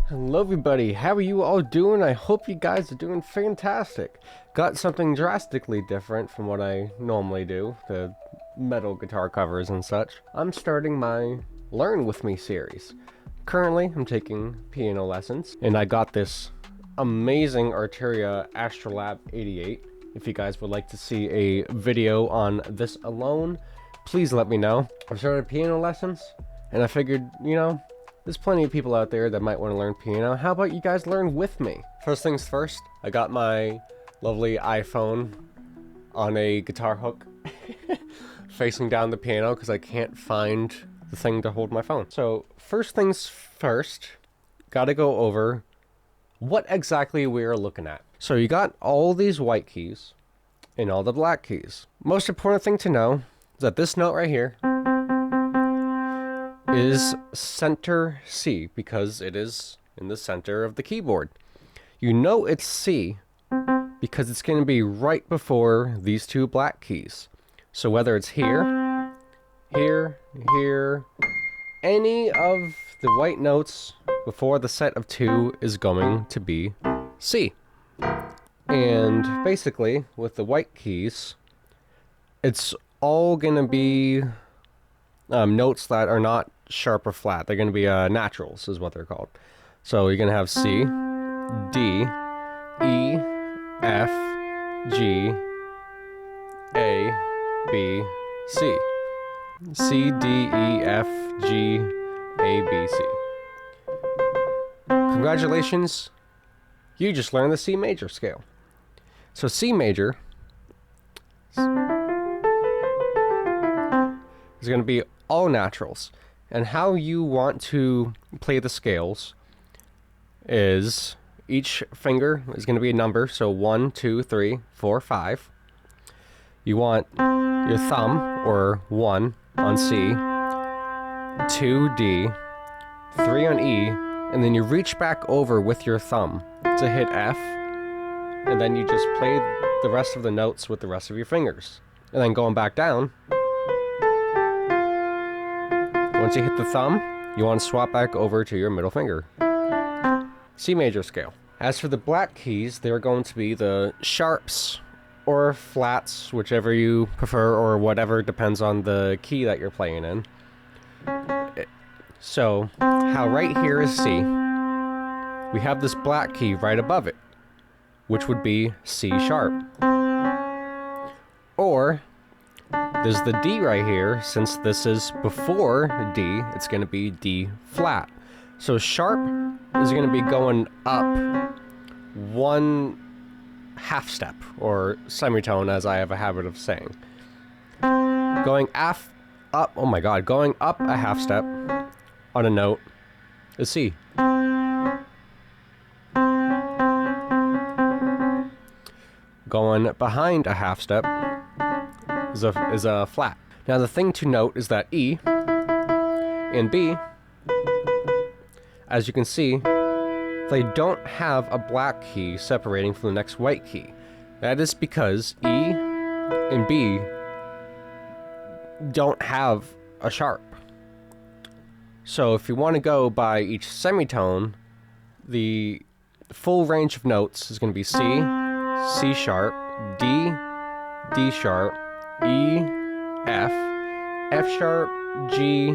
Hello everybody, how are you all doing? I hope you guys are doing fantastic. Got something drastically different from what I normally do, the metal guitar covers and such. I'm starting my Learn With Me series. Currently, I'm taking piano lessons, and I got this amazing Arturia Astrolab 88. If you guys would like to see a video on this alone, please let me know. I've started piano lessons, and I figured, there's plenty of people out there that might want to learn piano. How about you guys learn with me? First things first, I got my lovely iPhone on a guitar hook facing down the piano because I can't find the thing to hold my phone. So first things first, gotta go over what exactly we are looking at. So you got all these white keys and all the black keys. Most important thing to know is that this note right here is center C because it is in the center of the keyboard. You know it's C because it's going to be right before these two black keys. So whether it's here, here, here, any of the white notes before the set of two is going to be C. And basically, with the white keys, it's all going to be notes that are not sharp or flat. They're going to be naturals is what they're called. So you're going to have C, D, E, F, G, A, B, C. C, D, E, F, G, A, B, C. Congratulations, you just learned the C major scale. So C major is going to be all naturals. And how you want to play the scales is each finger is going to be a number. So 1, 2, 3, 4, 5. You want your thumb, or 1 on C, 2 D, 3 on E, and then you reach back over with your thumb to hit F, and then you just play the rest of the notes with the rest of your fingers. And then going back down, once you hit the thumb, you want to swap back over to your middle finger. C major scale. As for the black keys, they're going to be the sharps or flats, whichever you prefer, or whatever depends on the key that you're playing in. So, how right here is C, we have this black key right above it, which would be C sharp. Or there's the D right here. Since this is before D, it's going to be D flat. So sharp is going to be going up 1 half step, or semitone as I have a habit of saying. Going going up a half step on a note is C. Going behind a half step is a flat. Now the thing to note is that E and B, as you can see, they don't have a black key separating from the next white key. That is because E and B don't have a sharp. So if you want to go by each semitone, the full range of notes is going to be C, C sharp, D, D sharp, E, F, F sharp, G,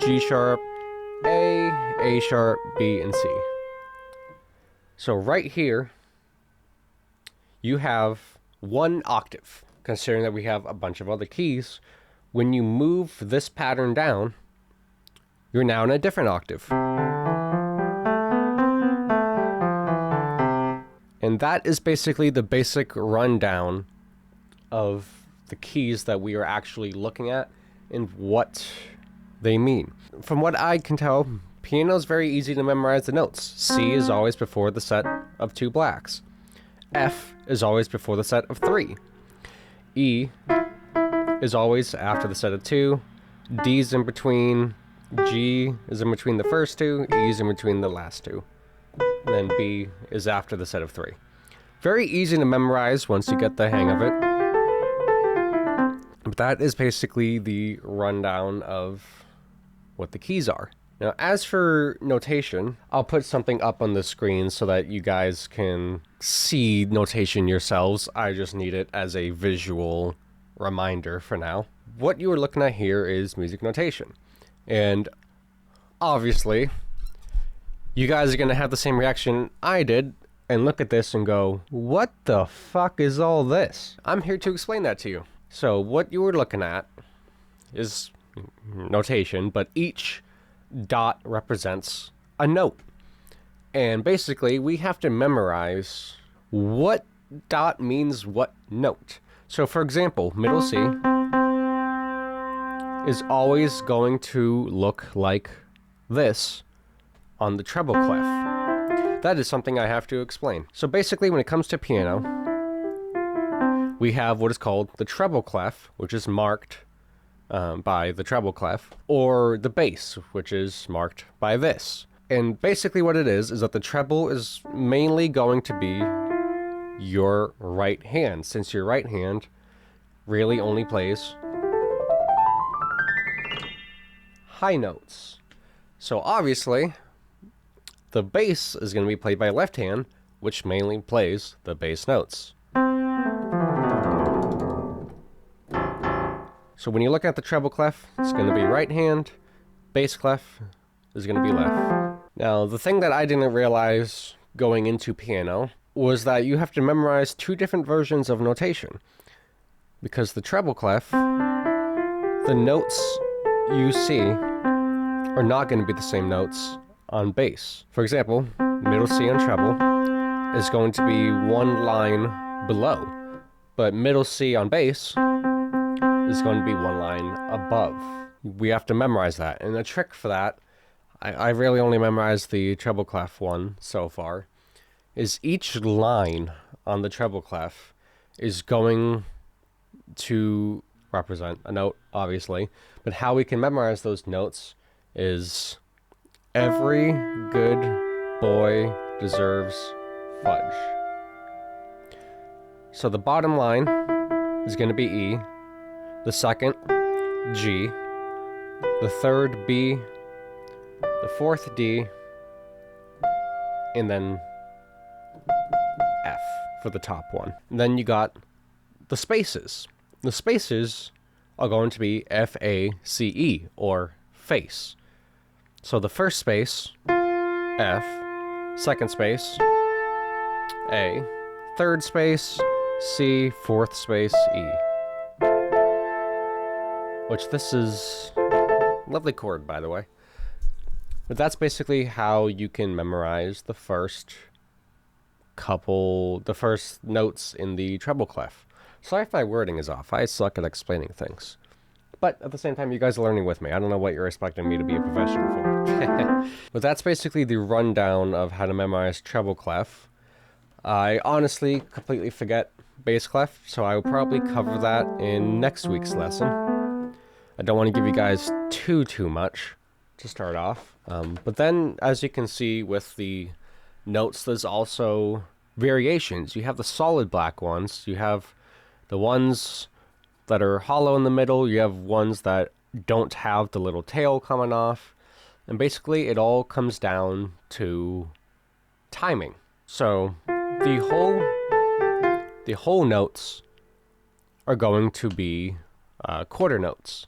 G sharp, A sharp, B, and C. So right here, you have 1 octave, considering that we have a bunch of other keys. When you move this pattern down, you're now in a different octave. And that is basically the basic rundown of the keys that we are actually looking at and what they mean. From what I can tell, piano is very easy to memorize the notes. C is always before the set of 2 blacks. F is always before the set of 3. E is always after the set of 2. D is in between. G is in between the first 2. E is in between the last 2. And then B is after the set of 3. Very easy to memorize once you get the hang of it. But that is basically the rundown of what the keys are. Now, as for notation, I'll put something up on the screen so that you guys can see notation yourselves. I just need it as a visual reminder for now. What you are looking at here is music notation. And obviously, you guys are going to have the same reaction I did and look at this and go, what the fuck is all this? I'm here to explain that to you. So what you were looking at is notation, but each dot represents a note. And basically, we have to memorize what dot means what note. So for example, middle C is always going to look like this on the treble clef. That is something I have to explain. So basically, when it comes to piano, we have what is called the treble clef, which is marked by the treble clef, or the bass, which is marked by this. And basically what it is that the treble is mainly going to be your right hand, since your right hand really only plays high notes. So obviously, the bass is going to be played by left hand, which mainly plays the bass notes. So when you look at the treble clef, it's going to be right hand, bass clef is going to be left. Now, the thing that I didn't realize going into piano was that you have to memorize two different versions of notation. Because the treble clef, the notes you see are not going to be the same notes on bass. For example, middle C on treble is going to be one line below, but middle C on bass is going to be one line above. We have to memorize that. And the trick for that, I really only memorized the treble clef one so far, is each line on the treble clef is going to represent a note, obviously. But how we can memorize those notes is every good boy deserves fudge. So the bottom line is going to be E, the second, G, the third, B, the fourth, D, and then F for the top one. And then you got the spaces. The spaces are going to be F, A, C, E, or face. So the first space, F, second space, A, third space, C, fourth space, E. Which this is a lovely chord, by the way. But that's basically how you can memorize the first notes in the treble clef. Sorry if my wording is off. I suck at explaining things. But at the same time, you guys are learning with me. I don't know what you're expecting me to be a professional for. But that's basically the rundown of how to memorize treble clef. I honestly completely forget bass clef, so I will probably cover that in next week's lesson. I don't want to give you guys too much to start off. But then, as you can see with the notes, there's also variations. You have the solid black ones. You have the ones that are hollow in the middle. You have ones that don't have the little tail coming off. And basically, it all comes down to timing. So the whole notes are going to be quarter notes.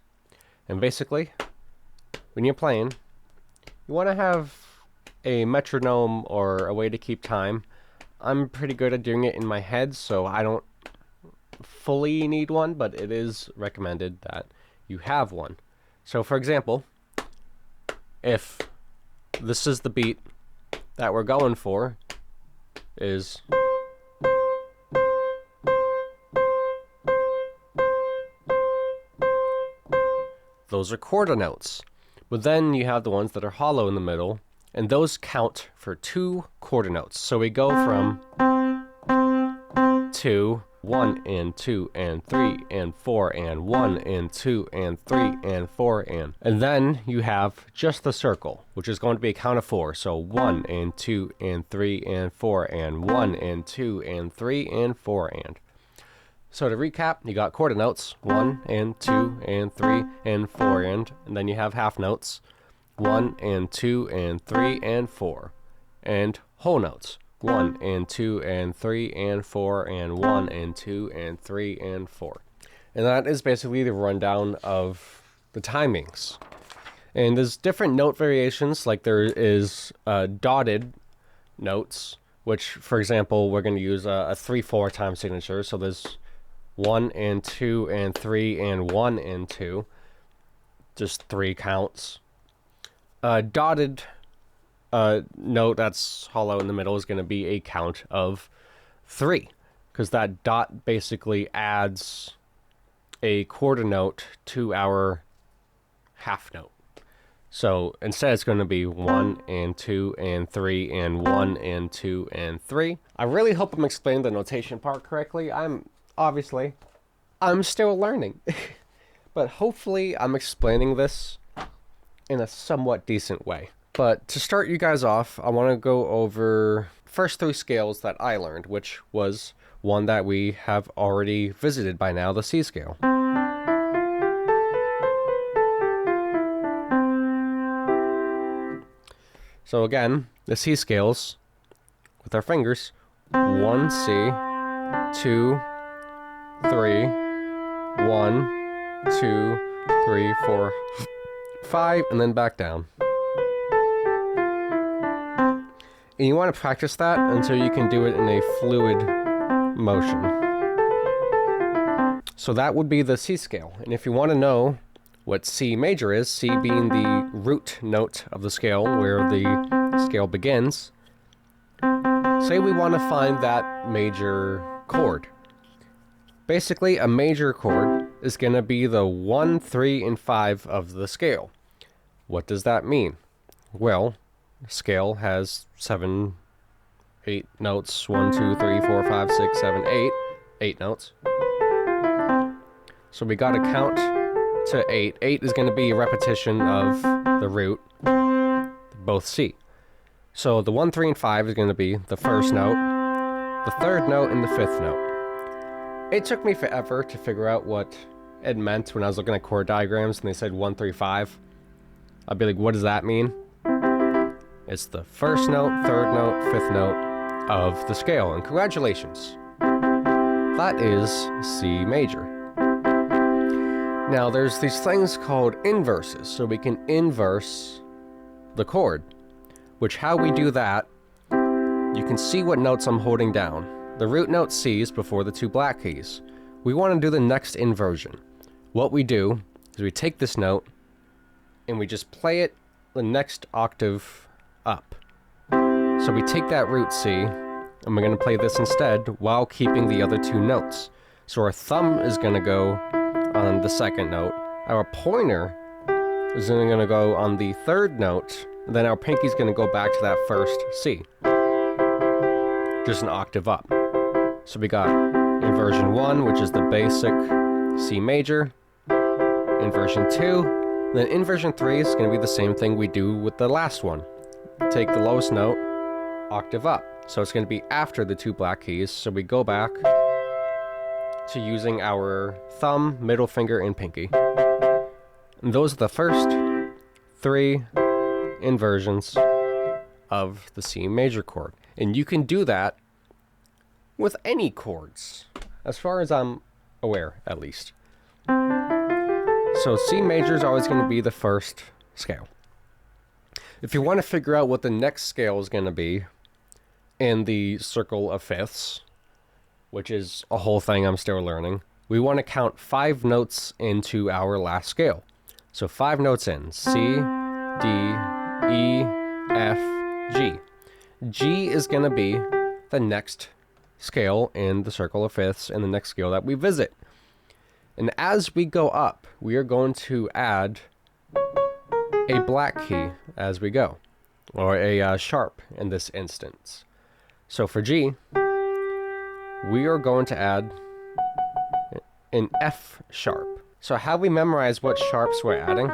And basically, when you're playing, you want to have a metronome or a way to keep time. I'm pretty good at doing it in my head, so I don't fully need one, but it is recommended that you have one. So for example, if this is the beat that we're going for, is those are quarter notes. But then you have the ones that are hollow in the middle, and those count for 2 quarter notes. So we go from 2, 1 and 2 and 3 and 4 and 1 and 2 and 3 and 4 and then you have just the circle, which is going to be a count of 4. So 1 and 2 and 3 and 4 and 1 and 2 and 3 and 4 and. So to recap, you got quarter notes, 1 and 2 and 3 and 4 and then you have half notes, 1 and 2 and 3 and 4. And whole notes. 1 and 2 and 3 and 4 and 1 and 2 and 3 and 4. And that is basically the rundown of the timings. And there's different note variations, like there is dotted notes, which, for example, we're going to use a 3/4 time signature. So there's 1 and 2 and 3 and 1 and 2. Just 3 counts. Dotted note that's hollow in the middle is going to be a count of 3, because that dot basically adds a quarter note to our half note. So instead it's going to be 1 and 2 and 3 and 1 and 2 and 3. I really hope I'm explaining the notation part correctly. I'm still learning. But hopefully I'm explaining this in a somewhat decent way. But to start you guys off, I want to go over first 3 scales that I learned, which was one that we have already visited by now, the C scale. So again, the C scales with our fingers: 1 C, 2, 3, 1, 2, 3, 4, 5, and then back down. And you want to practice that until you can do it in a fluid motion. So that would be the C scale. And if you want to know what C major is, C being the root note of the scale, where the scale begins, say we want to find that major chord. Basically, a major chord is going to be the 1, 3, and 5 of the scale. What does that mean? Well, the scale has 7, 8 notes. 1, 2, 3, 4, 5, 6, 7, 8. 8 notes. So we got to count to 8. 8 is going to be a repetition of the root, both C. So the 1, 3, and 5 is going to be the first note, the third note, and the fifth note. It took me forever to figure out what it meant when I was looking at chord diagrams and they said 1, 3, 5. I'd be like, what does that mean? It's the first note, third note, fifth note of the scale. And congratulations. That is C major. Now there's these things called inverses. So we can inverse the chord, which how we do that, you can see what notes I'm holding down. The root note C is before the 2 black keys. We want to do the next inversion. What we do is we take this note and we just play it the next octave up. So we take that root C and we're going to play this instead while keeping the other 2 notes. So our thumb is going to go on the second note. Our pointer is then going to go on the third note. And then our pinky is going to go back to that first C. Just an octave up. So we got inversion 1, which is the basic C major. Inversion 2. Then inversion 3 is going to be the same thing we do with the last one. Take the lowest note, octave up. So it's going to be after the 2 black keys. So we go back to using our thumb, middle finger, and pinky. And those are the first 3 inversions of the C major chord. And you can do that with any chords, as far as I'm aware, at least. So C major is always going to be the first scale. If you want to figure out what the next scale is going to be in the circle of fifths, which is a whole thing I'm still learning, we want to count 5 notes into our last scale. So 5 notes in: C, D, E, F, G. G is going to be the next scale in the circle of fifths and the next scale that we visit. And as we go up, we are going to add a black key as we go, or a sharp in this instance. So for G, we are going to add an F sharp. So how we memorize what sharps we're adding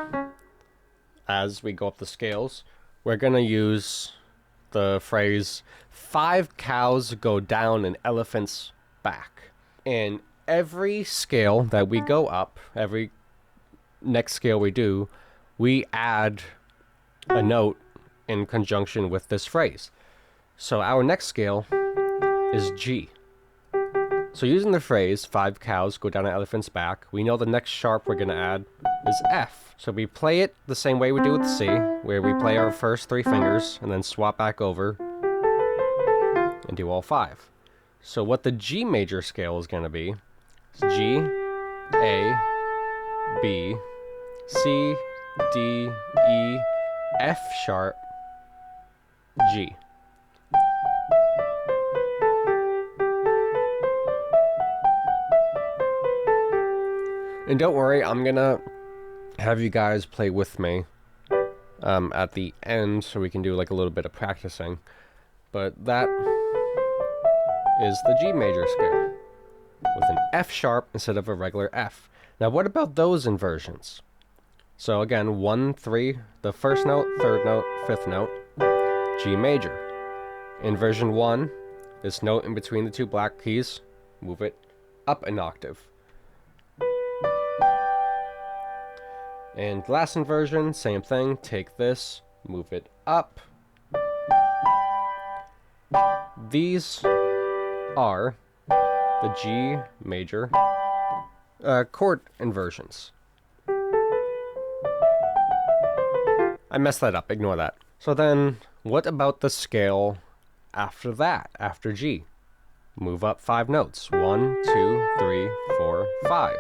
as we go up the scales, we're going to use the phrase, 5 cows go down an elephant's back. And every scale that we go up, every next scale we do, we add a note in conjunction with this phrase. So our next scale is G. So using the phrase 5 cows go down an elephant's back, we know the next sharp we're going to add is F. So we play it the same way we do with C, where we play our first 3 fingers and then swap back over and do all 5. So what the G major scale is going to be is G, A, B, C, D, E, F sharp, G. And don't worry, I'm gonna have you guys play with me at the end so we can do like a little bit of practicing. But that is the G major scale with an F sharp instead of a regular F. Now what about those inversions? So again, 1, 3, the first note, third note, fifth note, G major. Inversion 1, this note in between the 2 black keys, move it up an octave. And last inversion, same thing, take this, move it up. These are the G major chord inversions. I messed that up, ignore that. So then, what about the scale after that, after G? Move up 5 notes, 1, 2, 3, 4, 5.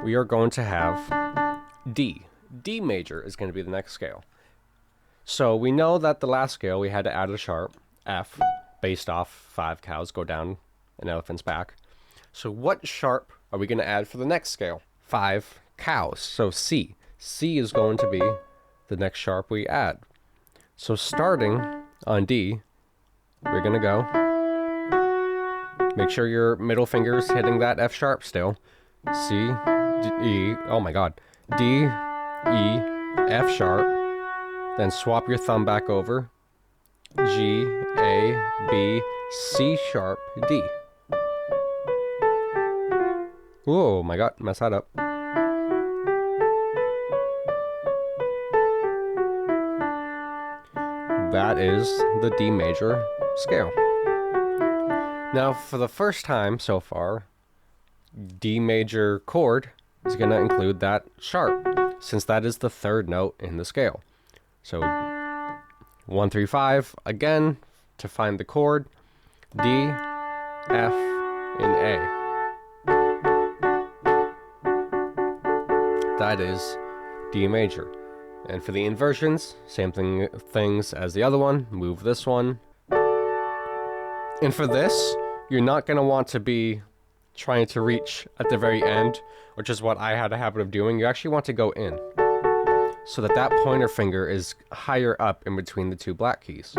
We are going to have D. D major is going to be the next scale. So we know that the last scale we had to add a sharp, F, based off 5 cows go down an elephant's back. So what sharp are we going to add for the next scale? 5 cows, so C. C is going to be the next sharp we add. So starting on D, we're going to go. Make sure your middle finger is hitting that F sharp still. C, E, oh my god, D, E, F sharp, then swap your thumb back over, G, A, B, C sharp, D. Oh my god, mess that up. That is the D major scale. Now for the first time so far, D major chord is going to include that sharp, since that is the third note in the scale. So 1, 3, 5, again, to find the chord, D, F, and A. That is D major. And for the inversions, same things as the other one, move this one. And for this, you're not going to want to be trying to reach at the very end, which is what I had a habit of doing. You actually want to go in, so that that pointer finger is higher up in between the 2 black keys.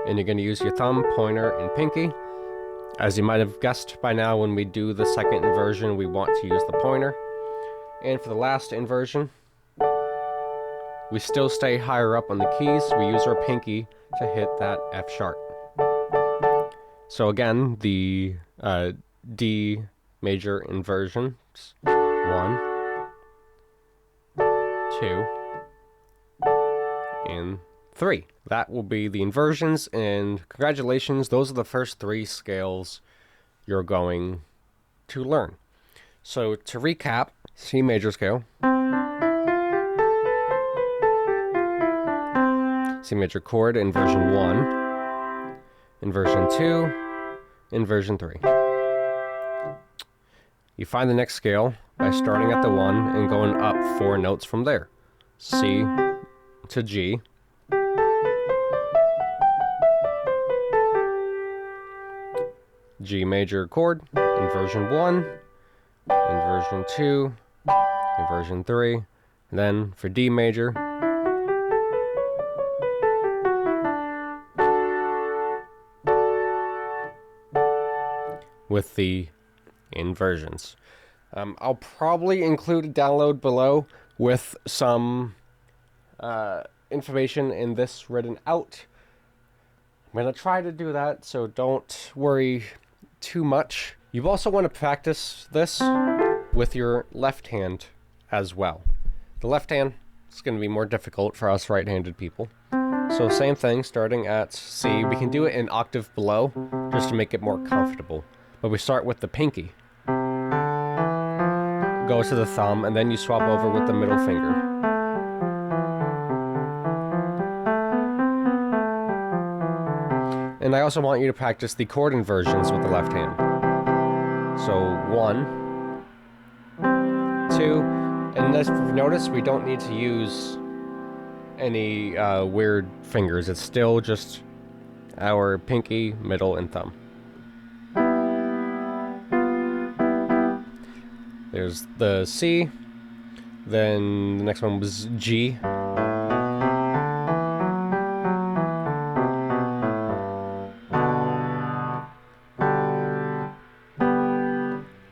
And you're going to use your thumb, pointer, and pinky. As you might have guessed by now, when we do the second inversion, we want to use the pointer. And for the last inversion, we still stay higher up on the keys. We use our pinky to hit that F sharp. So again, the D major inversions, 1, 2, and 3. That will be the inversions, and congratulations, those are the first 3 scales you're going to learn. So to recap, C major scale, C major chord, inversion 1, inversion 2, inversion 3. You find the next scale by starting at the 1 and going up 4 notes from there. C to G, G major chord, inversion 1, inversion 2, inversion 3, and then for D major, with the inversions. I'll probably include a download below with some information in this written out. I'm going to try to do that, so don't worry too much. You also want to practice this with your left hand as well. The left hand is going to be more difficult for us right-handed people. So same thing, starting at C. We can do it an octave below, just to make it more comfortable. But we start with the pinky. Go to the thumb, and then you swap over with the middle finger. And I also want you to practice the chord inversions with the left hand. So 1, 2, and as you've noticed, we don't need to use any weird fingers. It's still just our pinky, middle, and thumb. There's the C, then the next one was G.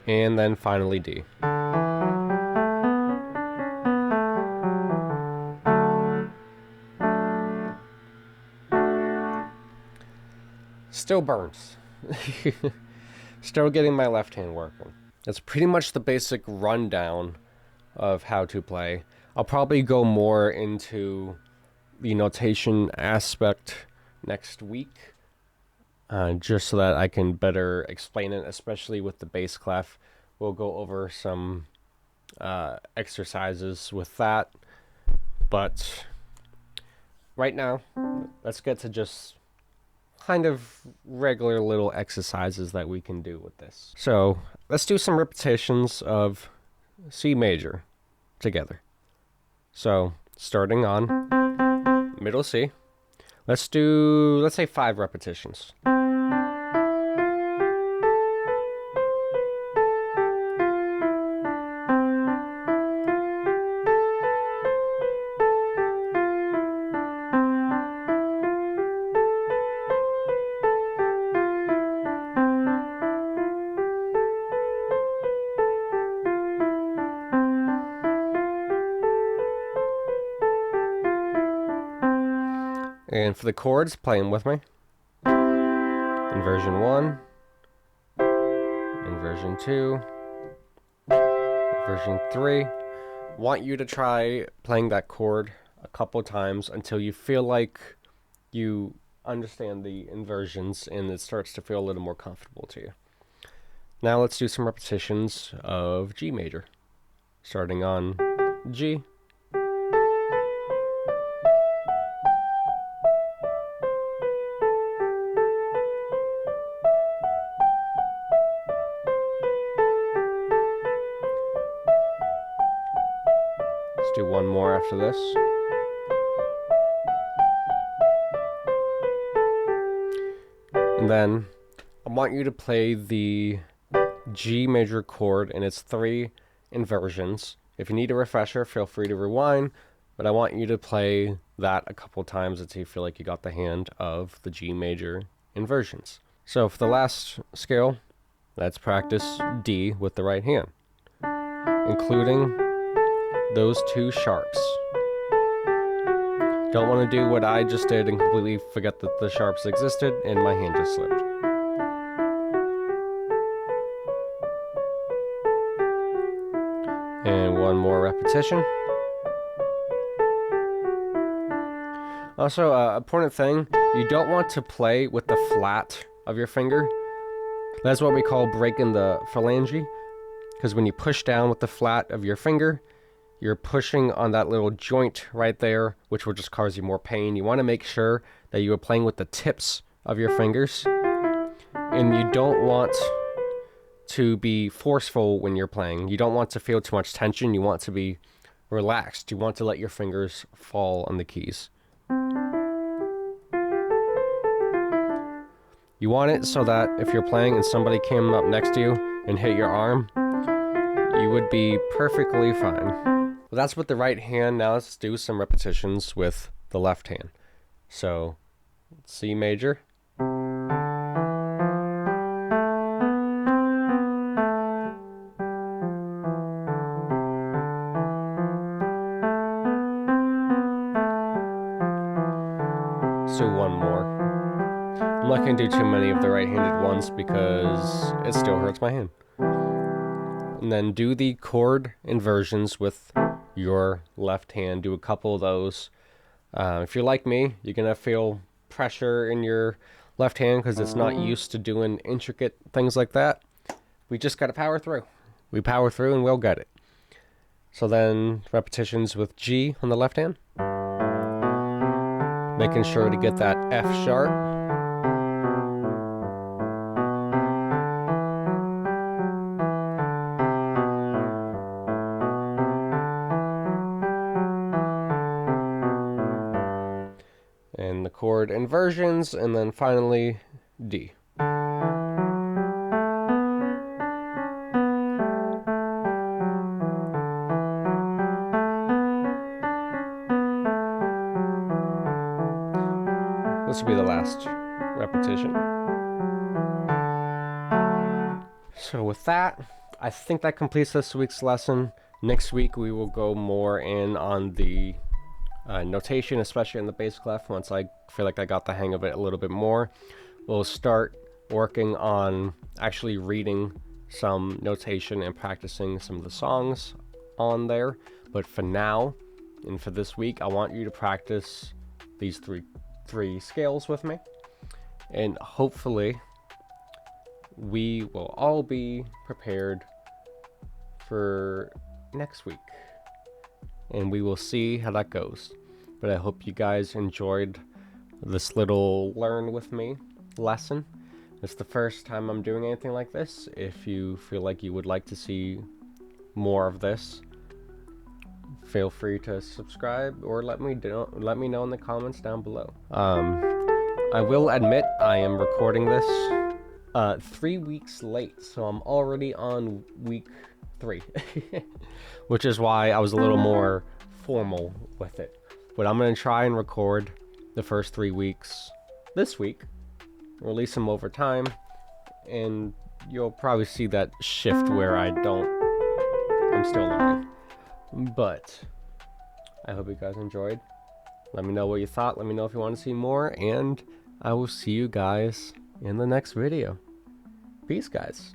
And then finally D. Still burns. Still getting my left hand working. That's pretty much the basic rundown of how to play. I'll probably go more into the notation aspect next week, just so that I can better explain it, especially with the bass clef. We'll go over some exercises with that. But right now, let's get to just kind of regular little exercises that we can do with this. So let's do some repetitions of C major together. So starting on middle C, let's say 5 repetitions. And for the chords, play them with me. Inversion 1, inversion 2, inversion 3. Want you to try playing that chord a couple times until you feel like you understand the inversions and it starts to feel a little more comfortable to you. Now let's do some repetitions of G major, starting on G. Let's do one more after this. And then I want you to play the G major chord in its 3 inversions. If you need a refresher, feel free to rewind, but I want you to play that a couple times until you feel like you got the hand of the G major inversions. So for the last scale, let's practice D with the right hand, including those 2 sharps. Don't want to do what I just did and completely forget that the sharps existed and my hand just slipped. And one more repetition. Also, important thing, you don't want to play with the flat of your finger. That's what we call breaking the phalange, because when you push down with the flat of your finger, you're pushing on that little joint right there, which will just cause you more pain. You want to make sure that you are playing with the tips of your fingers, and you don't want to be forceful when you're playing. You don't want to feel too much tension. You want to be relaxed. You want to let your fingers fall on the keys. You want it so that if you're playing and somebody came up next to you and hit your arm, you would be perfectly fine. Well, that's with the right hand. Now let's do some repetitions with the left hand. So, C major. Let's do one more. I'm not going to do too many of the right-handed ones because it still hurts my hand. And then do the chord inversions with your left hand. Do a couple of those. If you're like me, you're going to feel pressure in your left hand because it's not used to doing intricate things like that. We just got to power through. We power through and we'll get it. So then repetitions with G on the left hand. Making sure to get that F sharp. And the chord inversions, and then finally D. This will be the last repetition. So with that, I think that completes this week's lesson. Next week we will go more in on the notation, especially in the bass clef. Once I feel like I got the hang of it a little bit more, we'll start working on actually reading some notation and practicing some of the songs on there. But for now, and for this week, I want you to practice these three scales with me, and hopefully we will all be prepared for next week, and we will see how that goes. But I hope you guys enjoyed this little learn with me lesson. It's the first time I'm doing anything like this. If you feel like you would like to see more of this, feel free to subscribe or let me know in the comments down below. I will admit I am recording this 3 weeks late, so I'm already on week 3, which is why I was a little more formal with it. But I'm going to try and record the first 3 weeks this week, release them over time, and you'll probably see that shift where I'm still learning. But I hope you guys enjoyed. Let me know what you thought. Let me know if you want to see more, and I will see you guys in the next video. Peace, guys.